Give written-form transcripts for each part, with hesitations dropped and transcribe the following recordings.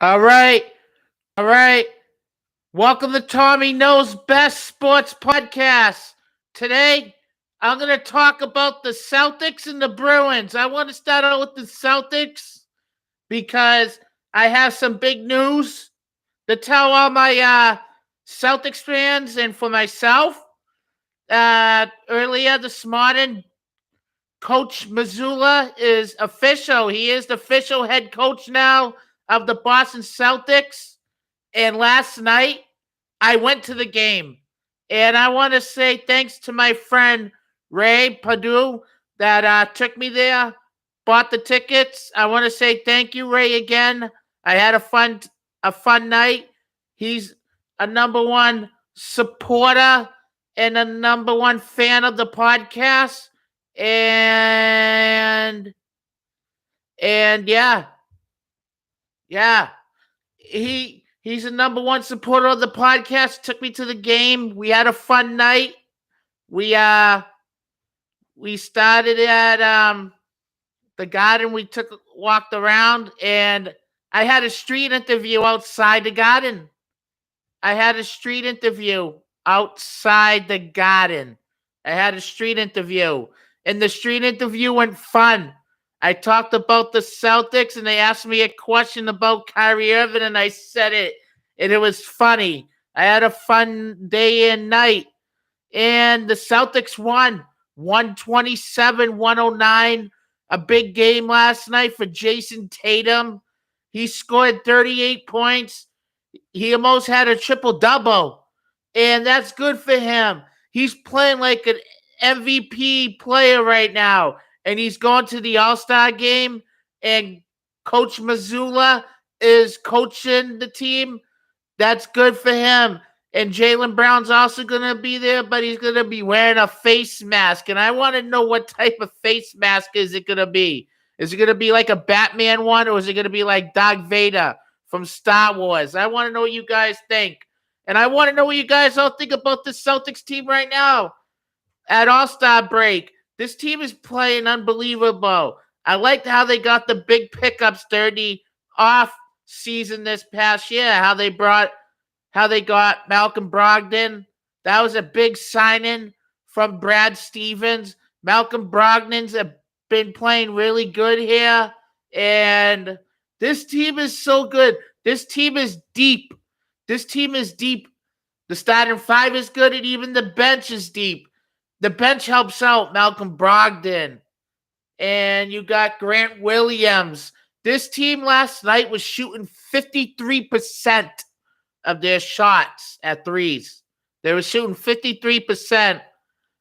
All right. All right. Welcome to Tommy Knows Best Sports Podcast. Today, I'm going to talk about the Celtics and the Bruins. I want to start out with the Celtics because I have some big news to tell all my Celtics fans and for myself. Earlier this morning, Coach Mazzulla is official. He is the official head coach now of the Boston Celtics. And last night, I went to the game. And I want to say thanks to my friend Ray Padu that took me there, bought the tickets. I want to say thank you, Ray, again. I had a fun night. He's a number one supporter and a number one fan of the podcast. And yeah. He's the number one supporter of the podcast. Took me to the game. We had a fun night. We started at the garden. We walked around, and I had a street interview outside the garden. I had a street interview outside the garden. I had a street interview, and the street interview went fun. I talked about the Celtics, and they asked me a question about Kyrie Irving, and I said it, and it was funny. I had a fun day and night, and the Celtics won 127-109. A big game last night for Jason Tatum. He scored 38 points. He almost had a triple-double, and that's good for him. He's playing like an MVP player right now, and he's going to the All-Star game, and Coach Mazzulla is coaching the team. That's good for him. And Jaylen Brown's also going to be there, but he's going to be wearing a face mask, and I want to know what type of face mask is it going to be. Is it going to be like a Batman one, or is it going to be like Darth Vader from Star Wars? I want to know what you guys think. And I want to know what you guys all think about the Celtics team right now at All-Star break. This team is playing unbelievable. I liked how they got the big pickups during the off season this past year, how they got Malcolm Brogdon. That was a big signing from Brad Stevens. Malcolm Brogdon's been playing really good here, and this team is so good. This team is deep. The starting five is good, and even the bench is deep. The bench helps out Malcolm Brogdon, and you got Grant Williams. This team last night was shooting 53% of their shots at threes. They were shooting 53%,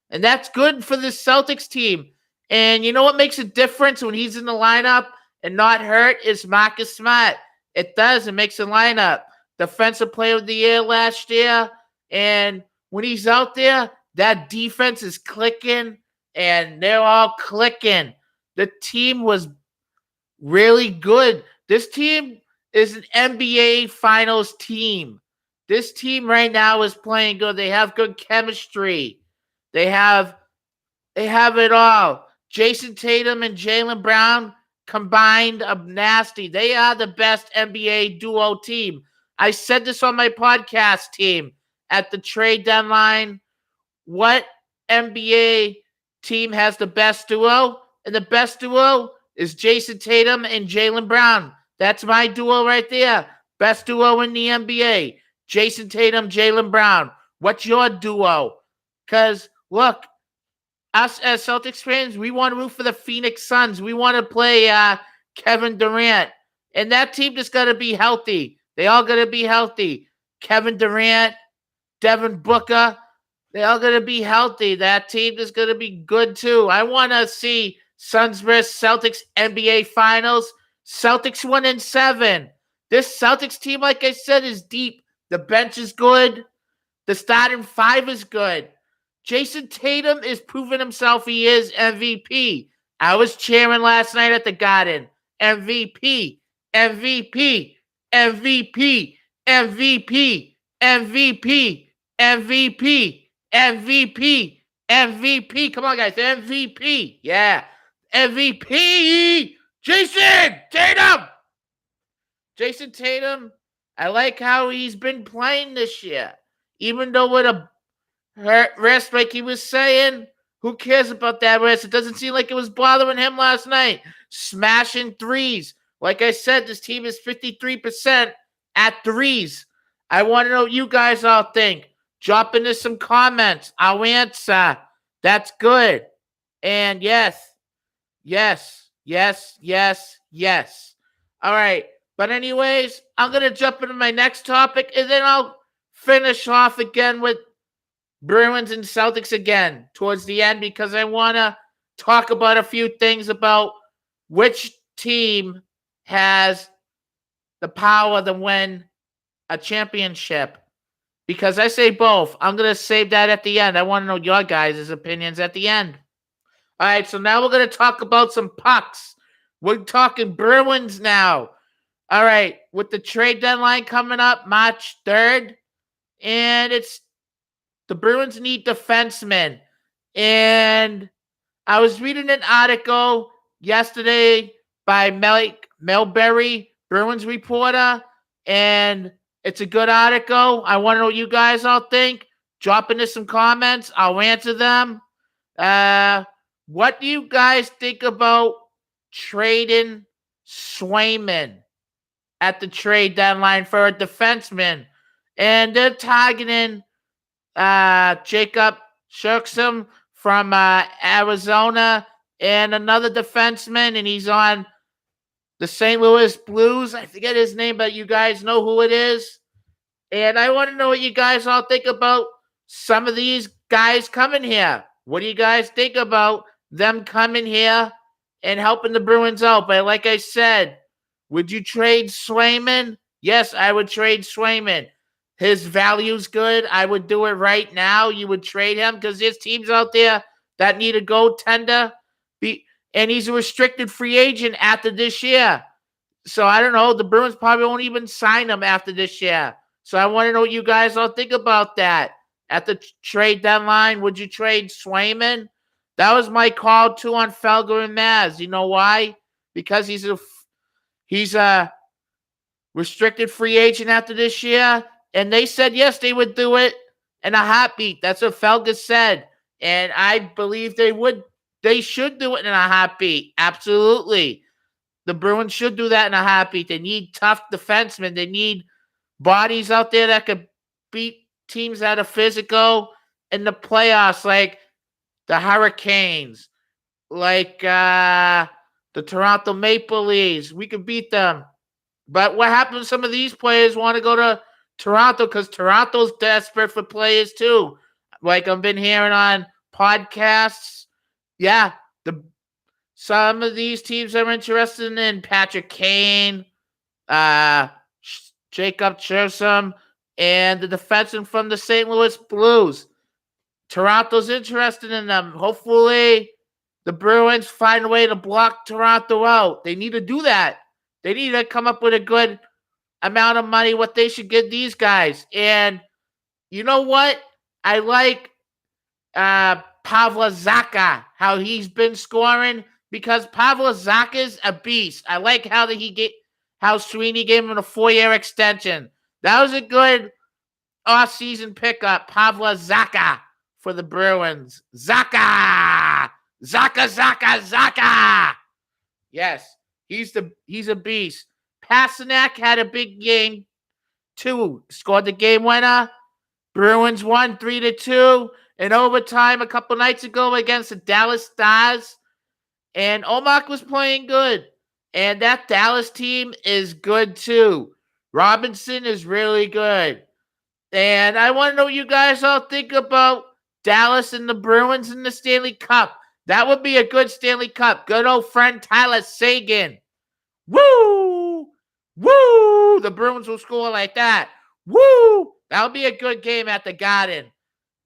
and that's good for the Celtics team. And you know what makes a difference when he's in the lineup and not hurt is Marcus Smart. It does. It makes the lineup. Defensive Player of the Year last year. And when he's out there, that defense is clicking, and they're all clicking. The team was really good. This team is an NBA Finals team. This team right now is playing good. They have good chemistry. They have it all. Jason Tatum and Jaylen Brown combined of nasty. They are the best NBA duo team. I said this on my podcast team at the trade deadline. What NBA team has the best duo? And the best duo is Jason Tatum and Jaylen Brown. That's my duo right there. Best duo in the NBA. Jason Tatum, Jaylen Brown. What's your duo? Because, look, us as Celtics fans, we want to root for the Phoenix Suns. We want to play Kevin Durant. And that team just got to be healthy. They all got to be healthy. Kevin Durant, Devin Booker, they all got to be healthy. That team is going to be good, too. I want to see Suns vs. Celtics NBA Finals. Celtics 1-7. This Celtics team, like I said, is deep. The bench is good. The starting five is good. Jason Tatum is proving himself he is MVP. I was cheering last night at the Garden. MVP, MVP, MVP, MVP, MVP, MVP, MVP, MVP. Come on, guys. MVP. Yeah. MVP. Jason Tatum. Jason Tatum, I like how he's been playing this year. Even though with a hurt wrist, like he was saying, who cares about that wrist? It doesn't seem like it was bothering him last night. Smashing threes. Like I said, this team is 53% at threes. I want to know what you guys all think. Drop into some comments. I'll answer. That's good. And yes, yes, yes, yes, yes. All right. But anyways, I'm going to jump into my next topic, and then I'll finish off again with Bruins and Celtics again towards the end, because I want to talk about a few things about which team has the power to win a championship. Because I say both. I'm going to save that at the end. I want to know your guys' opinions at the end. All right, so now we're going to talk about some pucks. We're talking Bruins now. All right, with the trade deadline coming up March 3rd, and it's the Bruins need defensemen. And I was reading an article yesterday by Melberry, Bruins reporter, and it's a good article. I want to know what you guys all think. Drop into some comments. I'll answer them. What do you guys think about trading Swayman at the trade deadline for a defenseman? And they're targeting Jacob Shirksum from Arizona and another defenseman, and he's on the St. Louis Blues. I forget his name, but you guys know who it is. And I want to know what you guys all think about some of these guys coming here. What do you guys think about them coming here and helping the Bruins out? But like I said, would you trade Swayman? Yes, I would trade Swayman. His value's good. I would do it right now. You would trade him because there's teams out there that need a goaltender. And he's a restricted free agent after this year. So I don't know. The Bruins probably won't even sign him after this year. So I want to know what you guys all think about that. At the trade deadline, would you trade Swayman? That was my call too on Felger and Maz. You know why? Because he's a restricted free agent after this year. And they said, yes, they would do it in a heartbeat. That's what Felger said. And I believe they should do it in a heartbeat. Absolutely. The Bruins should do that in a heartbeat. They need tough defensemen. They need bodies out there that could beat teams that are physical in the playoffs, like the Hurricanes, like the Toronto Maple Leafs. We could beat them. But what happens if some of these players want to go to Toronto, because Toronto's desperate for players too. Like I've been hearing on podcasts. Yeah, some of these teams are interested in Patrick Kane, Jacob Chersom, and the defenseman from the St. Louis Blues. Toronto's interested in them. Hopefully, the Bruins find a way to block Toronto out. They need to do that. They need to come up with a good amount of money, what they should give these guys. And you know what? I like Pavel Zacha, how he's been scoring, because Pavel Zacha's a beast. I like how Sweeney gave him a 4-year extension. That was a good off-season pickup, Pavel Zacha for the Bruins. Zacha! Yes, he's a beast. Pasternak had a big game too. Scored the game winner. Bruins won 3-2 in overtime a couple nights ago against the Dallas Stars. And Omark was playing good. And that Dallas team is good too. Robinson is really good. And I want to know what you guys all think about Dallas and the Bruins in the Stanley Cup. That would be a good Stanley Cup. Good old friend Tyler Seguin. Woo! Woo! The Bruins will score like that. Woo! That would be a good game at the Garden.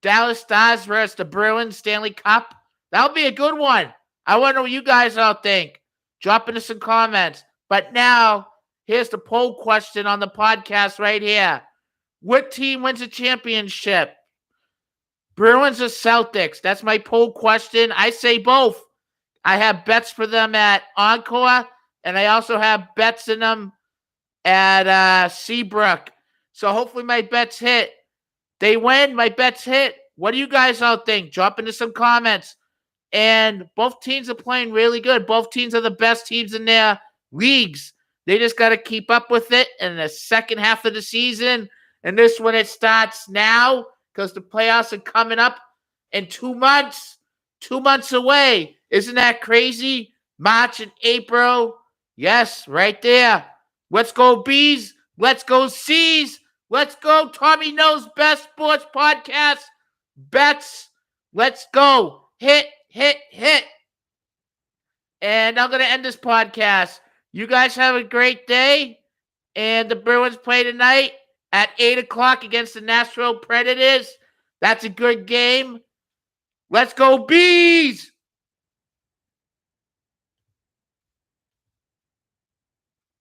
Dallas Stars versus the Bruins Stanley Cup. That would be a good one. I want to know what you guys all think. Drop into some comments. But now, here's the poll question on the podcast right here. What team wins a championship? Bruins or Celtics? That's my poll question. I say both. I have bets for them at Encore, and I also have bets in them at Seabrook. So hopefully my bets hit. They win, my bets hit. What do you guys all think? Drop into some comments. And both teams are playing really good. Both teams are the best teams in their leagues. They just got to keep up with it in the second half of the season. And this one, it starts now because the playoffs are coming up in 2 months. 2 months away. Isn't that crazy? March and April. Yes, right there. Let's go Bees. Let's go C's. Let's go Tommy Knows Best Sports Podcast. Bets. Let's go. Hit. And I'm going to end this podcast. You guys have a great day. And the Bruins play tonight at 8 o'clock against the Nashville Predators. That's a good game. Let's go Bees!